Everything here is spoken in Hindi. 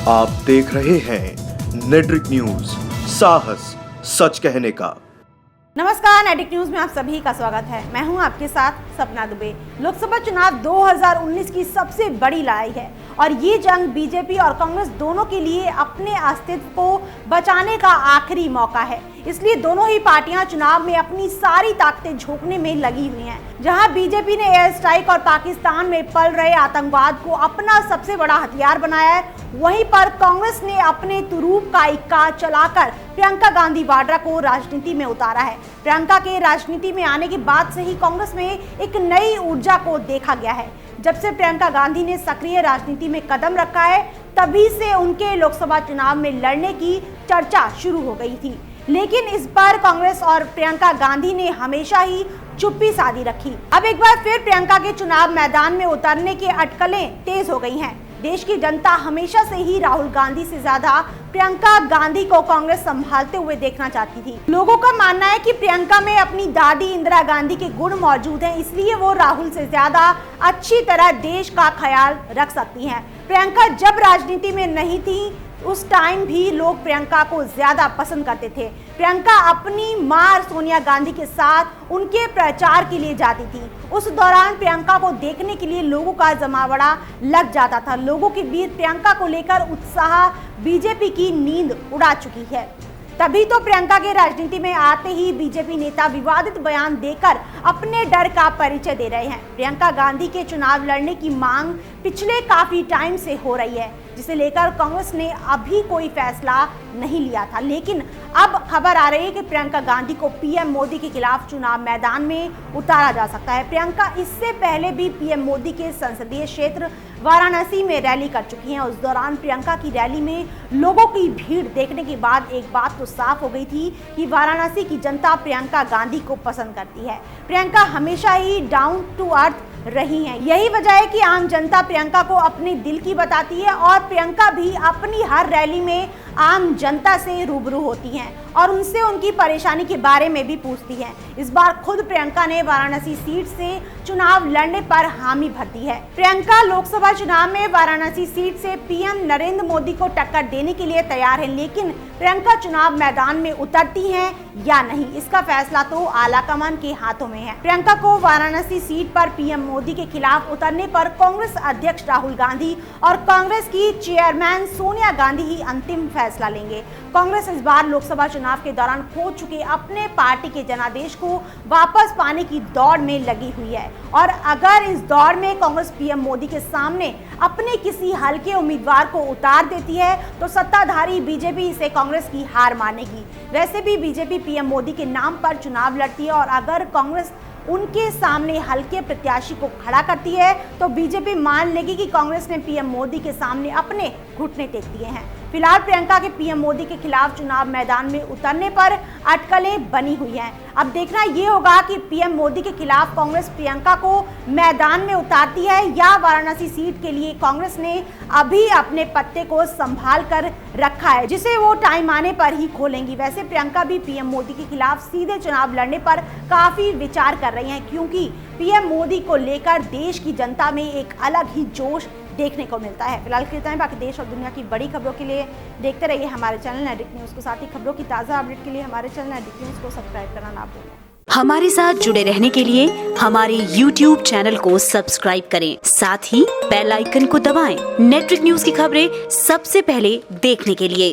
आप देख रहे हैं नेट्रिक न्यूज, साहस सच कहने का। नमस्कार, नेट्रिक न्यूज में आप सभी का स्वागत है। मैं हूं आपके साथ सपना दुबे। लोकसभा चुनाव 2019 की सबसे बड़ी लड़ाई है और ये जंग बीजेपी और कांग्रेस दोनों के लिए अपने अस्तित्व को बचाने का आखिरी मौका है। इसलिए दोनों ही पार्टियां चुनाव में अपनी सारी ताकतें झोंकने में लगी हुई हैं। जहां बीजेपी ने एयर स्ट्राइक और पाकिस्तान में पल रहे आतंकवाद को अपना सबसे बड़ा हथियार बनाया है, वहीं पर कांग्रेस ने अपने तुरूप का इक्का चलाकर प्रियंका गांधी वाड्रा को राजनीति में उतारा है। प्रियंका के राजनीति में आने के बाद से ही कांग्रेस में एक नई ऊर्जा को देखा गया है। जब से प्रियंका गांधी ने सक्रिय राजनीति में कदम रखा है, तभी से उनके लोकसभा चुनाव में लड़ने की चर्चा शुरू हो गई थी। लेकिन इस बार कांग्रेस और प्रियंका गांधी ने हमेशा ही चुप्पी साधी रखी। अब एक बार फिर प्रियंका के चुनाव मैदान में उतरने की अटकलें तेज हो गई हैं। देश की जनता हमेशा से ही राहुल गांधी से ज्यादा प्रियंका गांधी को कांग्रेस संभालते हुए देखना चाहती थी। लोगों का मानना है कि प्रियंका में अपनी दादी इंदिरा गांधी के गुण मौजूद हैं, इसलिए वो राहुल से ज्यादा अच्छी तरह देश का ख्याल रख सकती हैं। प्रियंका जब राजनीति में नहीं थी, उस टाइम भी लोग प्रियंका को ज्यादा पसंद करते थे। प्रियंका अपनी मां सोनिया गांधी के साथ उनके प्रचार के लिए जाती थी। उस दौरान प्रियंका को देखने के लिए लोगों का जमावड़ा लग जाता था। लोगों के बीच प्रियंका को लेकर उत्साह बीजेपी की नींद उड़ा चुकी है। तभी तो प्रियंका के राजनीति में आते ही बीजेपी नेता विवादित बयान देकर अपने डर का परिचय दे रहे हैं। प्रियंका गांधी के चुनाव लड़ने की मांग पिछले काफी टाइम से हो रही है, जिसे लेकर कांग्रेस ने अभी कोई फैसला नहीं लिया था। लेकिन अब खबर आ रही है कि प्रियंका गांधी को पीएम मोदी के खिलाफ चुनाव मैदान में उतारा जा सकता है। प्रियंका इससे पहले भी पीएम मोदी के संसदीय क्षेत्र वाराणसी में रैली कर चुकी हैं। उस दौरान प्रियंका की रैली में लोगों की भीड़ देखने के बाद एक बात तो साफ हो गई थी कि वाराणसी की जनता प्रियंका गांधी को पसंद करती है। प्रियंका हमेशा ही डाउन टू अर्थ रही हैं। यही वजह है कि आम जनता प्रियंका को अपने दिल की बताती है और प्रियंका भी अपनी हर रैली में आम जनता से रूबरू होती हैं और उनसे उनकी परेशानी के बारे में भी पूछती हैं। इस बार खुद प्रियंका ने वाराणसी सीट से चुनाव लड़ने पर हामी भर दी है। प्रियंका लोकसभा चुनाव में वाराणसी सीट से पीएम नरेंद्र मोदी को टक्कर देने के लिए तैयार है, लेकिन प्रियंका चुनाव मैदान में उतरती हैं या नहीं, इसका फैसला तो आलाकमान के हाथों में है। प्रियंका को वाराणसी सीट पर पीएम मोदी के खिलाफ उतरने पर कांग्रेस अध्यक्ष राहुल गांधी और कांग्रेस की चेयरमैन सोनिया गांधी ही अंतिम फैसला लेंगे। कांग्रेस इस बार लोकसभा चुनाव के दौरान खो चुके अपने पार्टी के जनादेश को वापस पाने की दौड़ में लगी हुई है और अगर इस दौड़ में कांग्रेस पीएम मोदी के सामने अपने किसी हल्के उम्मीदवार को उतार देती है तो सत्ताधारी बीजेपी इसे कांग्रेस की हार मानेगी। वैसे भी बीजेपी पीएम मोदी के नाम पर चुनाव लड़ती है और अगर कांग्रेस उनके सामने हल्के प्रत्याशी को खड़ा करती है तो बीजेपी मान लेगी कि कांग्रेस ने पीएम मोदी के सामने अपने घुटने टेक दिए हैं। फिलहाल प्रियंका के पीएम मोदी के खिलाफ चुनाव मैदान में उतरने पर अटकलें बनी हुई हैं। अब देखना ये होगा कि पीएम मोदी के खिलाफ कांग्रेस प्रियंका को मैदान में उतारती है या वाराणसी सीट के लिए कांग्रेस ने अभी अपने पत्ते को संभाल कर रखा है, जिसे वो टाइम आने पर ही खोलेंगी। वैसे प्रियंका भी पीएम मोदी के खिलाफ सीधे चुनाव लड़ने पर काफी विचार कर रही हैं, क्योंकि पीएम मोदी को लेकर देश की जनता में एक अलग ही जोश देखने को मिलता है। फिलहाल के बाकी देश और दुनिया की बड़ी खबरों के लिए देखते रहिए हमारे चैनल नेट्रिक न्यूज को। साथ ही खबरों की ताज़ा अपडेट के लिए हमारे चैनल नेट्रिक न्यूज को सब्सक्राइब करना ना भूलें। हमारे साथ जुड़े रहने के लिए हमारे YouTube चैनल को सब्सक्राइब करें, साथ ही बेल आइकन को दबाएं। नेट्रिक न्यूज की खबरें सबसे पहले देखने के लिए